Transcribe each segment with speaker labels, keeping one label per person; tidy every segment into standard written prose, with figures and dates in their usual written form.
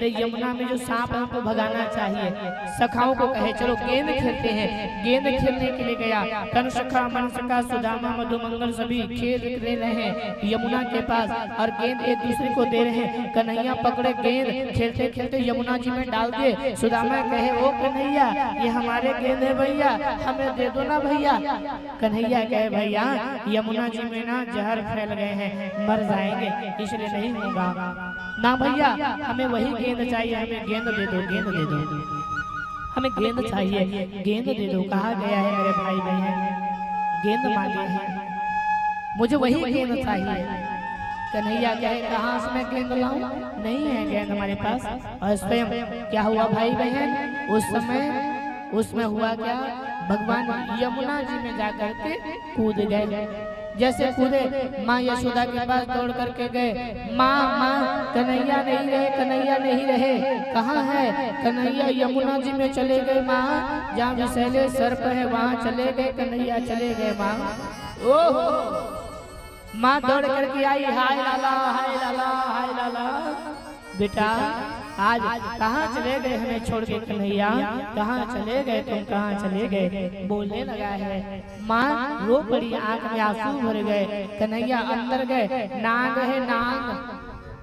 Speaker 1: अरे यमुना में जो सांप है उनको भगाना चाहिए। सखाओं को कहे चलो गेंद खेलते हैं। गेंद खेलने के लिए गया। तनुसखा मनसखा सुदामा मधुमंगल सभी खेल रहे हैं यमुना के पास और गेंद एक दूसरे को दे रहे हैं। कन्हैया पकड़े गेंद, खेलते खेलते यमुना जी में डाल दिए। सुदामा कहे ओ कन्हैया ये हमारे गेंद है भैया, हमें दे दो ना भैया। कन्हैया कहे भैया यमुना जी में ना जहर फैल गए हैं, मर जाएंगे, इसलिए नहीं होगा ना भैया, हमें वही गेंद चाहिए, हमें गेंद दे दो, गेंद दे दो, हमें गेंद चाहिए, गेंद दे दो। कहा गया है मेरे भाई बहन, गेंद मांगे हैं, मुझे वही गेंद चाहिए। कन्हैया कहे कहाँ से मैं गेंद लाऊं, नहीं है गेंद हमारे पास। और स्वयं क्या हुआ भाई बहन, उस समय उसमें हुआ क्या, भगवान यमुना जी में जाकर के कूद गए। जैसे कूदे माँ यशोदा के पास दौड़ करके गए, माँ माँ कन्हैया नहीं रहे, कन्हैया नहीं रहे, कहाँ है कन्हैया, यमुना जी में चले गए माँ, जहाँ विषैले सर्प है वहाँ चले गए, कन्हैया चले गए माँ। ओह माँ दौड़ करके आई, हाय लाला हाय लाला हाय लाला, बेटा आज कहाँ चले गए हमें छोड़ के कन्हैया, कहाँ चले गए तुम, कहाँ चले गए। बोलने लगा है, माँ रो पड़ी, आंख में आंसू भर गए। कन्हैया अंदर गए, नाग है नाग,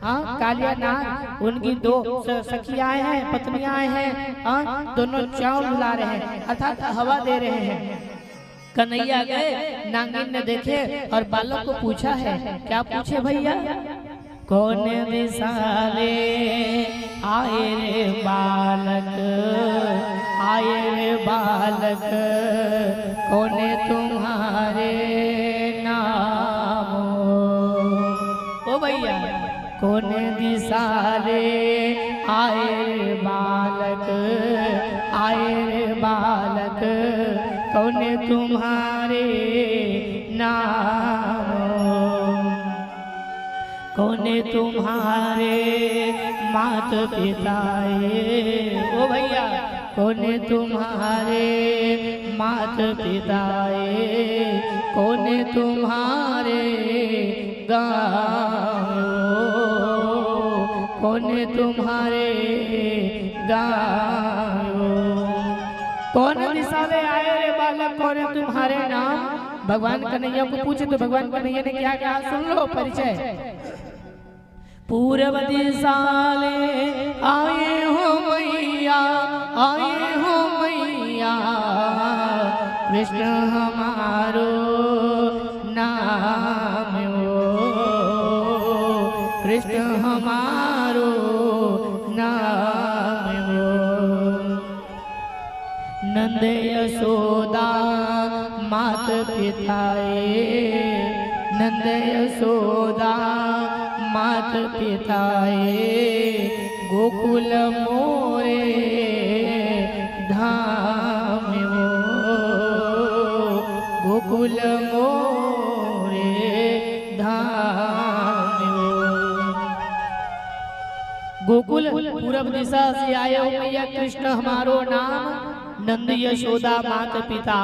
Speaker 1: हाँ कालिया नाग, उनकी दो सखियां हैं, पत्नियां हैं, हाँ दोनों चावल ला रहे हैं अर्थात हवा दे रहे हैं। कन्हैया गए, नागिन ने देखे और बालक को पूछा है, क्या पूछे भैया, कौन दिसाले आए रे बालक, आए रे बालक, कौन तुम्हारे नाम, ओ भैया कौन दिसाले आए रे बालक, आए रे बालक, कौन तुम्हारे नाम, कौन तुम्हारे मात पिताए, ओ भैया कौन तुम्हारे मात पिताए, कौन तुम्हारे गाँव, कौन तुम्हारे गाँव, कौन दिसाले आए रे बालक, कौन तुम्हारे नाम। भगवान कन्हैया को पूछे तो भगवान कन्हैया ने क्या कहा, सुन लो परिचय। पूर्व दिसाले आए हो मैया, आए हो मैया, कृष्ण हमारो नाम हो, कृष्ण हमारो नाम हो। नंद यशोदा मात पिताए, नंद यशोदा मात पिताए, गोकुल मोरे धाम हो, गोकुल मोरे धाम हो। गोकुल पूरब दिशा से आए हो मैया, कृष्ण हमारो नाम, नंद यशोदा मात पिता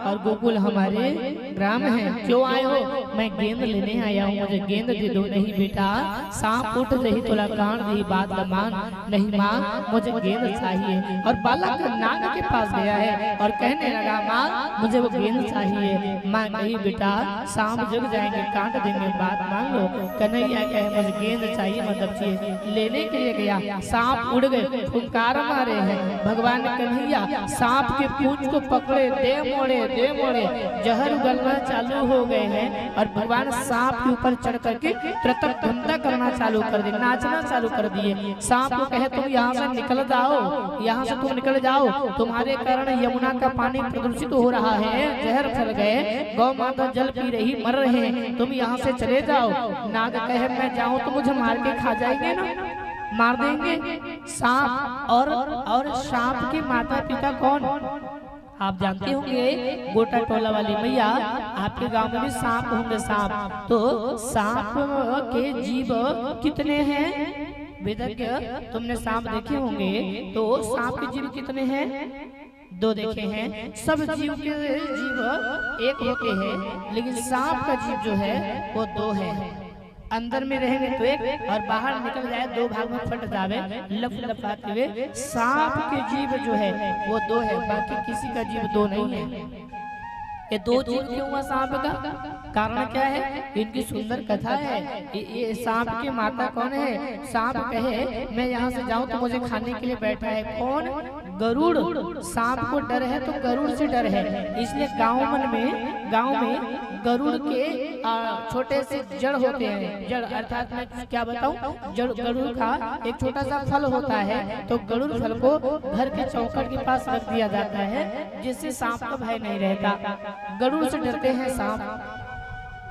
Speaker 1: और गोकुल हमारे ग्राम हैं। क्यों आए हो, मैं गेंद लेने आया हूँ, मुझे गेंद दे दो। नहीं बेटा, सांप उठ रही तोला कान रही बात मान, नहीं माँ मुझे गेंद चाहिए। और बालक नाग के पास गया है और कहने लगा माँ मुझे वो गेंद चाहिए। माँ कही बेटा सांप जग जाएंगे, काट देंगे, बात मान लो। कन्हैया कहे मुझे गेंद चाहिए, मतलब चाहिए। लेने के लिए गया, सांप उड़ गए, फुंकार मारे हैं। भगवान कन्हैया सांप के पूंछ को पकड़े, दे मोड़े, जहर उगलना चालू हो गए हैं। और भगवान सांप के ऊपर चढ़ करके त्रतक धंधा करना चालू कर दिए, नाचना चालू कर दिए। सांप को कहे तुम यहाँ से निकल जाओ, यहाँ से तुम निकल जाओ, तुम्हारे कारण यमुना का पानी प्रदूषित हो रहा है, जहर फैल गए, गौ माता जल पी रही, मर रहे हैं, तुम यहाँ से चले जाओ। नाग कहे मैं जाऊँ तो मुझे मार के खा जाएंगे ना, मार देंगे सांप। और सांप के माता पिता कौन, आप जानते होंगे, गोटा टोला वाली मैया, आपके गांव में भी सांप होंगे। सांप तो सांप के जीव कितने हैं वेदज्ञ, तुमने सांप देखे होंगे, तो सांप के जीव कितने हैं, दो देखे हैं। सब जीव के जीव एक होते हैं, लेकिन सांप का जीव जो है वो दो है। अंदर में रहेंगे तो एक और बाहर निकल जाए दो भाग में फट जावे लप लपाते हुए। सांप के जीव जो है वो दो है, बाकी किसी का जीव दो नहीं है। ये दो जीव क्यों हुआ सांप का? कारण क्या है? इनकी सुंदर कथा है। ये सांप की माता कौन है? सांप कहे मैं यहाँ से जाऊँ तो मुझे खाने के लिए बैठा है कौन? गरुड़। सांप को डर है तो गरुड़ से डर है, इसलिए गांव में गरुड़ के छोटे से जड़ होते हैं। जड़ अर्थात मैं क्या बताऊं, जड़ गरुड़ का एक छोटा सा फल होता है, तो गरुड़ फल को घर के चौखट के पास रख दिया जाता है, जिससे सांप का भय नहीं रहता। गरुड़ से डरते हैं सांप।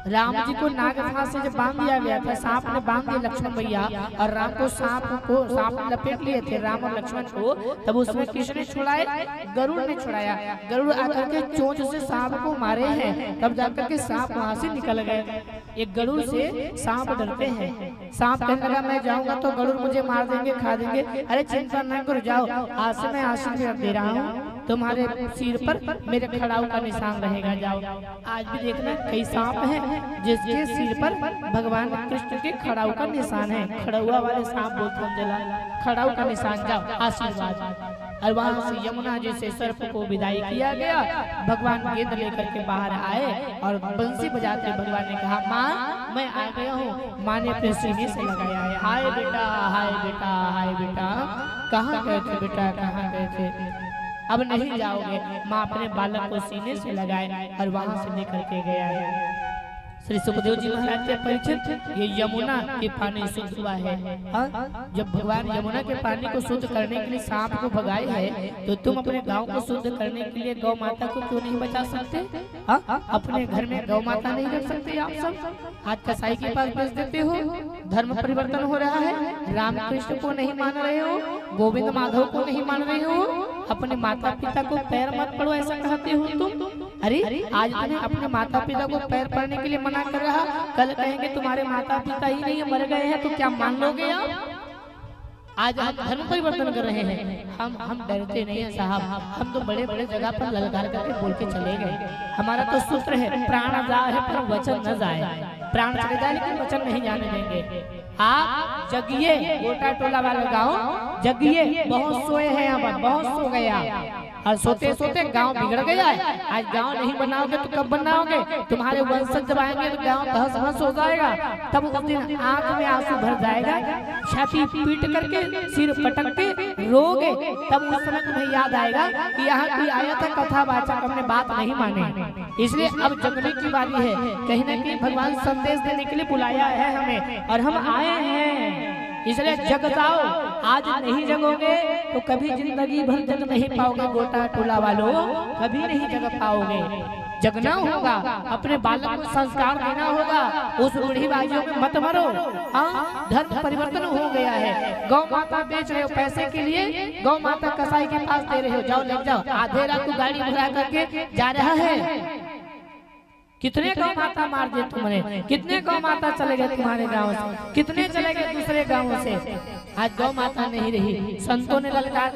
Speaker 1: राम जी को नागफांस से जब बांध दिया गया था, सांप ने बांध दिया लक्ष्मण भैया, और राम को सांप लपेट लिए थे राम और लक्ष्मण को, तब उसमें किसने छुड़ाए? गरुड़ ने छुड़ाया। गरुड़ आकर के चोंच से सांप को मारे हैं, तब जाकर के सांप वहां से निकल गए। एक गरुड़ से सांप डरते हैं। सांप कहने लगा मैं जाऊंगा तो गरुड़ मुझे मार देंगे, खा देंगे। अरे चिंता न करो, जाओ, आज से मैं आशीर्वाद दे रहा हूँ, तुम्हारे सिर पर मेरे खड़ाऊ का निशान रहेगा, जाओ। आज भी देखना कई सांप हैं जिसके सिर पर भगवान कृष्ण के खड़ाऊ का निशान है। खड़ुआ वाले सांप बोलते हैं, खड़ाऊ का निशान, जाओ आशीर्वाद। और वहां से यमुना जी से सर्प को विदाई किया गया। भगवान गेंद लेकर के बाहर आए और बंसी बजाते भगवान ने कहा माँ मैं आ गया हूँ। माँ ने अपने सीने से लगाया है, हाय बेटा हाय बेटा हाय बेटा, कहाँ गए थे बेटा, कहाँ गए थे, अब नहीं जाओगे। माँ अपने बालक को सीने से लगाए और वहां से लेकर के गया है। श्री सुखदेव जी महाराज के परिचित ये यमुना के पानी शुद्ध हुआ है। जब भगवान यमुना के पानी को शुद्ध करने के लिए सांप को भगाए है, तो तुम अपने गांव को शुद्ध करने के लिए गौ माता को क्यों नहीं बचा सकते? अपने घर में गौ माता नहीं रख सकते आप सब? आज कसाई के पास भेज देते हो। धर्म परिवर्तन हो रहा है, राम कृष्ण को नहीं मान रहे हो, गोविंद माधव को नहीं मान रहे हो, अपने माता पिता को पैर मत पड़ो ऐसा कहते हो तुम। अरे आज तुम्हें अपने माता पिता को पैर पड़ने के लिए मना कर रहा, कल कहेंगे तुम्हारे माता पिता ही नहीं मर गए हैं तो क्या मान लोगे आप? आज हम धर्म परिवर्तन कर रहे हैं। हम डरते नहीं है साहब, हम तो बड़े बड़े जगह पर ललकार करके बोल के चले गए। हमारा तो सूत्र है प्राण जाए पर वचन न जाए। प्राण चले जाए लेकिन वचन नहीं जाने देंगे। आप जगिए, गोटा टोला वाला गाँव जगिए, बहुत सोए हैं यहाँ पर, बहुत सो गया और सोते सोते गांव बिगड़ गया है। आज गांव नहीं बनाओगे तो कब बनाओगे? तुम्हारे वंशज जब आएंगे तो गांव तहस नहस हो जाएगा। तब उस दिन आंख में आंसू भर जाएगा, छाती पीट करके सिर पटक के रोगे। तब उस समय तुम्हें याद आएगा कि यहाँ कोई आया था कथावाचक, हमने बात नहीं मानी। इसलिए अब जगने की बारी है। कहीं न कहीं भगवान संदेश देने के लिए बुलाया है हमें और हम आए हैं, इसलिए जग जाओ। आज नहीं जगोगे तो कभी जिंदगी भर जग नहीं पाओगे। गोटा टोला वालों कभी नहीं जग पाओगे। जगना होगा, अपने बालक को संस्कार देना होगा। उस रूढ़िवादियों में मत मरो। धर्म परिवर्तन हो गया है। गौ माता बेच रहे हो पैसे के लिए, गौ माता कसाई के पास दे रहे हो, जाओ ले जाओ। आधे रात को गाड़ी भरा करके जा रहा है। कितने गौ माता मार दिए तुमने, कितने गौ माता चले गए तुम्हारे गांव से, कितने चले गए दूसरे गांवों से। आज गौ माता नहीं रही, संतों ने ललकार